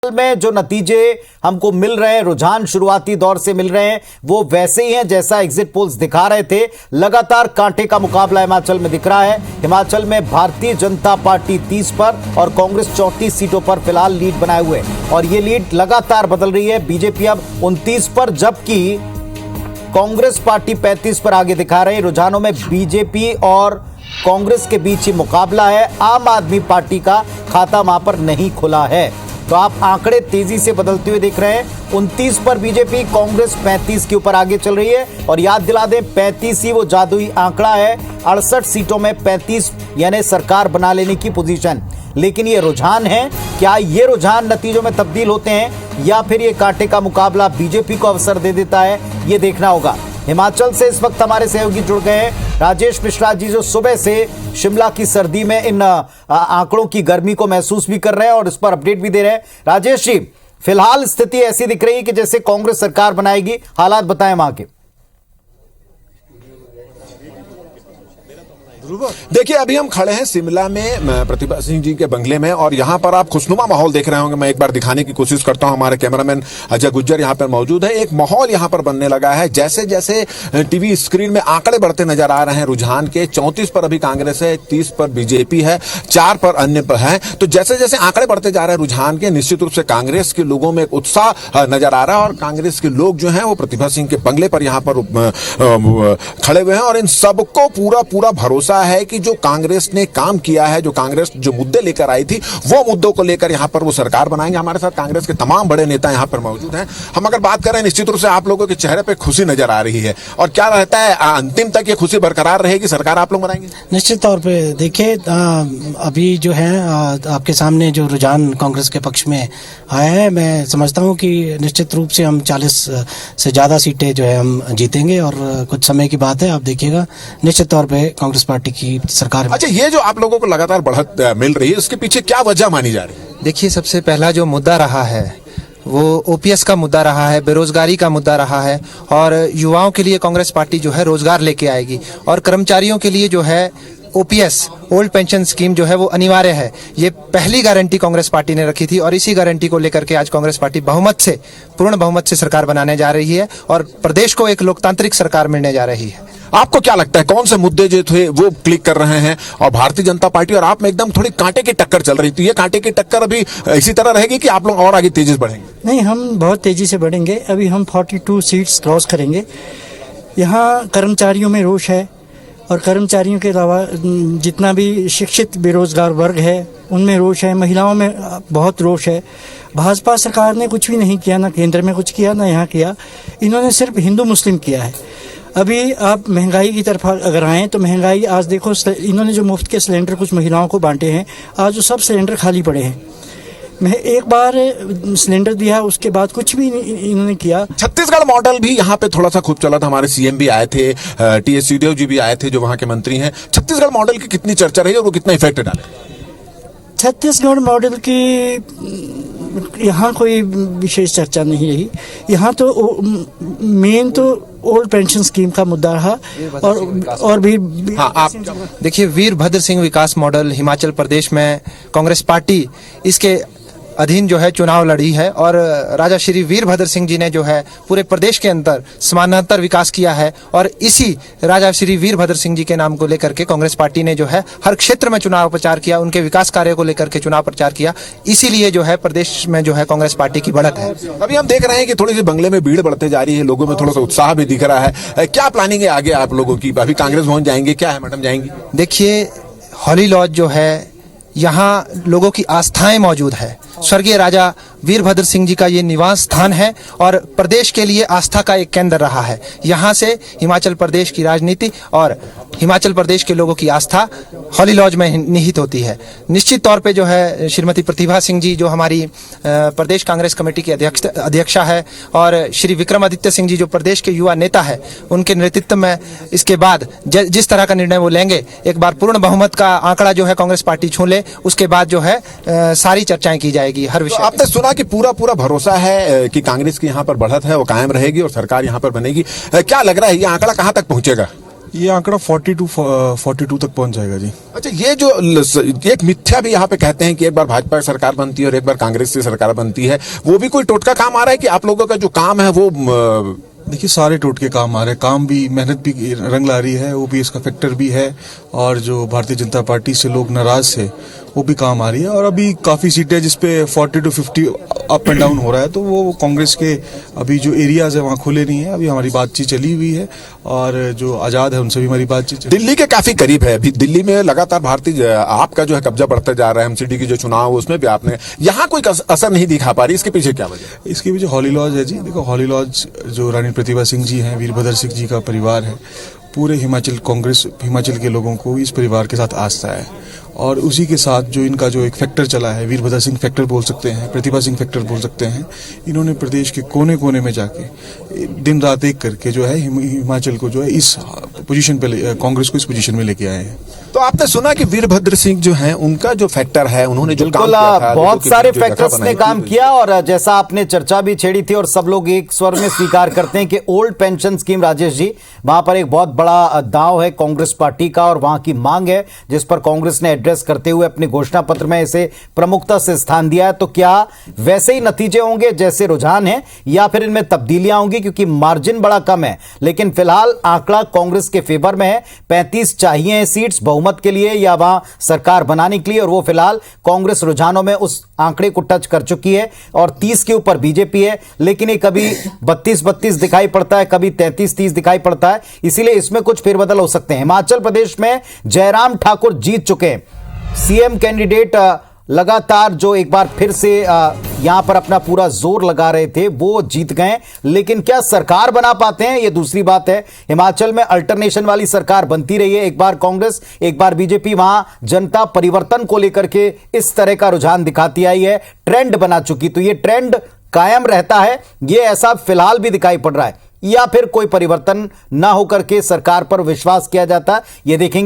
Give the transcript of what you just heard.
में जो नतीजे हमको मिल रहे हैं, रुझान शुरुआती दौर से मिल रहे हैं, वो वैसे ही हैं जैसा एग्जिट पोल्स दिखा रहे थे। लगातार कांटे का मुकाबला हिमाचल में दिख रहा है। हिमाचल में भारतीय जनता पार्टी 30 पर और कांग्रेस 34 सीटों पर फिलहाल लीड बनाए हुए, और ये लीड लगातार बदल रही है। बीजेपी अब 29 पर, जबकि कांग्रेस पार्टी 35 पर आगे दिखा रही है। रुझानों में बीजेपी और कांग्रेस के बीच ही मुकाबला है। आम आदमी पार्टी का खाता वहां पर नहीं खुला है, तो आप आंकड़े तेजी से बदलते हुए देख रहे हैं। 29 पर बीजेपी, कांग्रेस 35 के ऊपर आगे चल रही है। और याद दिला दें, 35 ही वो जादुई आंकड़ा है। 68 सीटों में 35 यानी सरकार बना लेने की पोजीशन। लेकिन ये रुझान है, क्या ये रुझान नतीजों में तब्दील होते हैं या फिर ये कांटे का मुकाबला बीजेपी को अवसर दे देता है, ये देखना होगा। हिमाचल से इस वक्त हमारे सहयोगी जुड़ गए हैं, राजेश मिश्रा जी, जो सुबह से शिमला की सर्दी में इन आंकड़ों की गर्मी को महसूस भी कर रहे हैं और इस पर अपडेट भी दे रहे हैं। राजेश जी, फिलहाल स्थिति ऐसी दिख रही है कि जैसे कांग्रेस सरकार बनाएगी, हालात बताएं वहां के। देखिए, अभी हम खड़े हैं शिमला में प्रतिभा सिंह जी के बंगले में, और यहाँ पर आप खुशनुमा माहौल देख रहे होंगे। मैं एक बार दिखाने की कोशिश करता हूँ। हमारे कैमरामैन अजय गुज्जर यहाँ पर मौजूद है। एक माहौल यहाँ पर बनने लगा है। जैसे जैसे टीवी स्क्रीन में आंकड़े बढ़ते नजर आ रहे हैं रुझान के, 34 पर अभी कांग्रेस है, 30 पर बीजेपी है, 4 पर अन्य पर है। तो जैसे जैसे आंकड़े बढ़ते जा रहे हैं रुझान के, निश्चित रूप से कांग्रेस के लोगों में एक उत्साह नजर आ रहा है। और कांग्रेस के लोग जो है वो प्रतिभा सिंह के बंगले पर यहाँ पर खड़े हुए हैं, और इन सबको पूरा पूरा भरोसा है कि जो कांग्रेस ने काम किया है, जो कांग्रेस जो मुद्दे लेकर आई थी, वो मुद्दों को लेकर यहां पर वो सरकार बनाएंगे। हमारे साथ कांग्रेस के तमाम बड़े नेता यहां पर मौजूद हैं। हम अगर बात करें, निश्चित रूप से आप लोगों के चेहरे पे खुशी नजर आ रही है, और क्या रहता है अंतिम तक ये खुशी बरकरार रहेगी, सरकार आप लोग बनाएंगे? निश्चित तौर पे देखिए, अभी जो है आपके सामने जो रुझान कांग्रेस के पक्ष में आया है, मैं समझता हूं कि निश्चित रूप से हम 40 से ज्यादा सीटें जो है हम जीतेंगे, और कुछ समय की बात है, आप देखिएगा निश्चित तौर पे कांग्रेस पार्टी की सरकार। अच्छा, ये जो आप लोगों को लगातार बढ़त मिल रही है, इसके पीछे क्या वजह मानी जा रही है? देखिए, सबसे पहला जो मुद्दा रहा है वो ओपीएस का मुद्दा रहा है, बेरोजगारी का मुद्दा रहा है, और युवाओं के लिए कांग्रेस पार्टी जो है रोजगार लेके आएगी, और कर्मचारियों के लिए जो है ओपीएस ओल्ड पेंशन स्कीम जो है वो अनिवार्य है। ये पहली गारंटी कांग्रेस पार्टी ने रखी थी, और इसी गारंटी को लेकर के आज कांग्रेस पार्टी पूर्ण बहुमत से सरकार बनाने जा रही है, और प्रदेश को एक लोकतांत्रिक सरकार मिलने जा रही है। आपको क्या लगता है, कौन से मुद्दे जो थे वो क्लिक कर रहे हैं? और भारतीय जनता पार्टी और आप में एकदम थोड़ी कांटे की टक्कर चल रही थी। ये कांटे की टक्कर अभी इसी तरह रहेगी कि आप लोग और आगे तेजी से बढ़ेंगे? नहीं, हम बहुत तेजी से बढ़ेंगे। अभी हम 42 सीट्स क्रॉस करेंगे। यहाँ कर्मचारियों में रोष है, और कर्मचारियों के अलावा जितना भी शिक्षित बेरोजगार वर्ग है उनमें रोष है, महिलाओं में बहुत रोष है। भाजपा सरकार ने कुछ भी नहीं किया, ना केंद्र में कुछ किया, ना यहाँ किया। इन्होंने सिर्फ हिंदू मुस्लिम किया है। अभी आप महंगाई की तरफ अगर आएँ तो महंगाई आज देखो, इन्होंने जो मुफ्त के सिलेंडर कुछ महिलाओं को बांटे हैं, आज वो सब सिलेंडर खाली पड़े हैं। मैं एक बार सिलेंडर दिया, उसके बाद कुछ भी इन्होंने किया। छत्तीसगढ़ मॉडल भी यहाँ पे थोड़ा सा खूब चला था। हमारे सीएम भी आए थे, टीएस सिंहदेव जी भी आए थे, जो वहाँ के मंत्री हैं। छत्तीसगढ़ मॉडल की कितनी चर्चा रही और वो कितना इफेक्ट डाले? छत्तीसगढ़ मॉडल की यहाँ कोई विशेष चर्चा नहीं रही। यहाँ तो मेन तो ओल्ड पेंशन स्कीम का मुद्दा रहा, और भी हाँ, आप देखिए, वीरभद्र सिंह विकास मॉडल हिमाचल प्रदेश में कांग्रेस पार्टी इसके अधीन जो है चुनाव लड़ी है, और राजा श्री वीरभद्र सिंह जी ने जो है पूरे प्रदेश के अंदर समानांतर विकास किया है, और इसी राजा श्री वीरभद्र सिंह जी के नाम को लेकर के कांग्रेस पार्टी ने जो है हर क्षेत्र में चुनाव प्रचार किया, उनके विकास कार्यों को लेकर के चुनाव प्रचार किया। इसीलिए जो है प्रदेश में जो है कांग्रेस पार्टी की बढ़त है। अभी हम देख रहे हैं कि थोड़ी सी बंगले में भीड़ बढ़ते जा रही है, लोगों में थोड़ा सा उत्साह भी दिख रहा है। क्या प्लानिंग है आगे आप लोगों की? अभी कांग्रेस भवन जाएंगे, क्या है मैडम, जाएंगी? देखिए, हॉली लॉज जो है, यहाँ लोगों की आस्थाएं मौजूद है। स्वर्गीय राजा वीरभद्र सिंह जी का ये निवास स्थान है, और प्रदेश के लिए आस्था का एक केंद्र रहा है। यहाँ से हिमाचल प्रदेश की राजनीति और हिमाचल प्रदेश के लोगों की आस्था हॉली लॉज में निहित होती है। निश्चित तौर पे जो है श्रीमती प्रतिभा सिंह जी, जो हमारी प्रदेश कांग्रेस कमेटी की अध्यक्षा है, और श्री विक्रमादित्य सिंह जी जो प्रदेश के युवा नेता है, उनके नेतृत्व में इसके बाद जिस तरह का निर्णय वो लेंगे, एक बार पूर्ण बहुमत का आंकड़ा जो है कांग्रेस पार्टी छू ले, उसके बाद जो है सारी चर्चाएं की जाएगी हर विषय। आपने सुना कि पूरा पूरा भरोसा है कि कांग्रेस की यहाँ पर बढ़त है, वो कायम रहेगी और सरकार यहाँ पर बनेगी। क्या लग रहा है, ये आंकड़ा कहाँ तक पहुंचेगा? ये आंकड़ा 42 तक पहुंच जाएगा जी। अच्छा, ये जो एक मिथ्या भी यहाँ पे कहते हैं कि एक बार भाजपा की सरकार बनती है और एक बार कांग्रेस की सरकार बनती है, वो भी कोई टोटका काम आ रहा है कि आप लोगों का जो काम है वो देखिए सारे टोटके काम आ रहे हैं, काम भी, मेहनत भी रंग ला रही है, वो भी इसका फैक्टर भी है। और जो भारतीय जनता पार्टी से लोग नाराज थे वो भी काम आ रही है। और अभी काफ़ी सीटें जिसपे 40 to 50 अप एंड डाउन हो रहा है, तो वो कांग्रेस के अभी जो एरियाज है वहाँ खुले नहीं है। अभी हमारी बातचीत चली हुई है और जो आज़ाद है उनसे भी हमारी बातचीत दिल्ली के काफी करीब है। अभी दिल्ली में लगातार भारतीय आपका जो है कब्जा बढ़ता जा रहा है। एमसीडी की जो चुनाव उसमें भी आपने यहाँ कोई असर नहीं दिखा पा रही, इसके पीछे क्या वजह है? इसके पीछे हॉली लॉज है जी। देखो हॉली लॉज जो रानी प्रतिभा सिंह जी हैं, वीरभद्र सिंह जी का परिवार है, पूरे हिमाचल के लोगों को इस परिवार के साथ आस्था है। और उसी के साथ जो इनका जो एक फैक्टर चला है, वीरभद्र सिंह फैक्टर बोल सकते हैं, प्रतिभा सिंह फैक्टर बोल सकते हैं, इन्होंने प्रदेश के कोने कोने में जाके दिन रात एक करके जो है हिमाचल को जो है इस पोजीशन पे, कांग्रेस को इस पोजीशन में लेके आए हैं। तो आपने सुना कि वीरभद्र सिंह जो हैं उनका जो फैक्टर है, उन्होंने जो काम किया था, बहुत सारे फैक्टर्स ने काम किया। और जैसा आपने चर्चा भी छेड़ी थी और सब लोग एक स्वर में स्वीकार करते हैं कि old pension scheme, Rajesh ji, वहां पर एक बहुत बड़ा दांव है कांग्रेस पार्टी का और वहां की मांग है जिस पर कांग्रेस ने एड्रेस करते हुए अपने घोषणा पत्र में इसे प्रमुखता से स्थान दिया है। तो क्या वैसे ही नतीजे होंगे जैसे रुझान है या फिर इनमें तब्दीलियां होंगी? क्योंकि मार्जिन बड़ा कम है, लेकिन फिलहाल आंकड़ा कांग्रेस के फेवर में है। 35 चाहिए सीट्स बहुमत के लिए या वहां सरकार बनाने के लिए, और वो फिलहाल कांग्रेस रुझानों में उस आंकड़े को टच कर चुकी है और 30 के ऊपर बीजेपी है। लेकिन ये कभी 32-32 दिखाई पड़ता है, कभी 33-30 दिखाई पड़ता है, इसीलिए इसमें कुछ फेरबदल हो सकते हैं। हिमाचल प्रदेश में जयराम ठाकुर जीत चुके हैं, सीएम कैंडिडेट लगातार जो एक बार फिर से यहां पर अपना पूरा जोर लगा रहे थे वो जीत गए। लेकिन क्या सरकार बना पाते हैं, ये दूसरी बात है। हिमाचल में अल्टरनेशन वाली सरकार बनती रही है, एक बार कांग्रेस एक बार बीजेपी। वहां जनता परिवर्तन को लेकर के इस तरह का रुझान दिखाती आई है, ट्रेंड बना चुकी। तो ये ट्रेंड कायम रहता है, ये ऐसा फिलहाल भी दिखाई पड़ रहा है, या फिर कोई परिवर्तन ना होकर के सरकार पर विश्वास किया जाता है, ये देखेंगे।